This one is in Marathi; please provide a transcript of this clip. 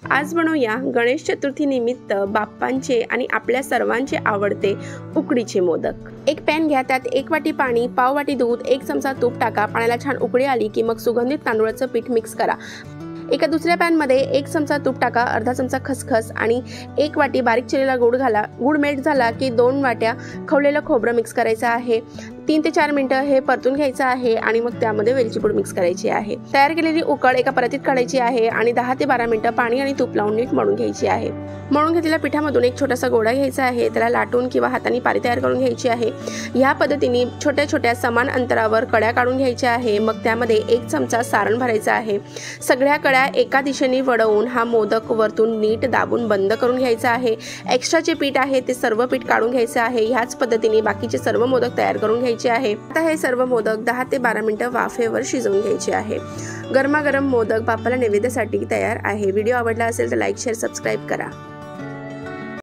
आज बनवूया गणेश चतुर्थी निमित्त बाप्पांचे आणि आपल्या सर्वांचे आवडते उकडीचे मोदक। एक पॅन घ्या, त्यात 1 वाटी पाणी, पाव वाटी दूध, 1 चमचा तूप टाका। पाण्याला छान उकळी आली की मग सुगंधित तांदूळाचं पीठ मिक्स करा। एका दुसऱ्या पॅन मध्ये 1 चमचा तूप टाका, अर्धा चमचा खसखस आणि 1 वाटी बारीक चिरलेला गूळ घाला। गूळ मेल्ट झाला की 2 वाट्या खवलेलं खोबरं मिक्स करायचं आहे। 3 ते 4 मिनिटं हे परतून घ्यायचं आहे आणि मग त्यामध्ये वेलची पूड मिक्स करायची आहे। तयार केलेली उकड एका परातीत काढायची आहे आणि 10 ते 12 मिनिटं पाणी आणि तूप लावून नीट मळून घ्यायची आहे। मळून घेतलेल्या पिठामधून एक छोटासा गोळा घ्यायचा आहे, त्याला लाटून किंवा हाताने पारी तयार करून घ्यायची आहे। या पद्धतीने छोट्या छोट्या समान अंतरावर कड्या काढून घ्यायच्या आहे। मग त्यामध्ये 1 चमचा सारण भरायचा आहे। सगळ्या कड्या एका दिशेने वळवून हा मोदक वरतून नीट दाबून बंद करून घ्यायचा आहे। एक्स्ट्राचे पीठ आहे ते सर्व पीठ काढून घ्यायचे आहे। ह्याच पद्धतीने बाकीचे सर्व मोदक तयार करून घ्यायचे आहे। आता हे सर्व मोदक 10 ते 12 मिनिटं वाफेवर शिजवून घ्यायचे आहे। गरमागरम मोदक बाप्पाला नैवेद्यासाठी तयार आहे। व्हिडिओ आवडला असेल तर लाईक, शेअर, सबस्क्राईब करा।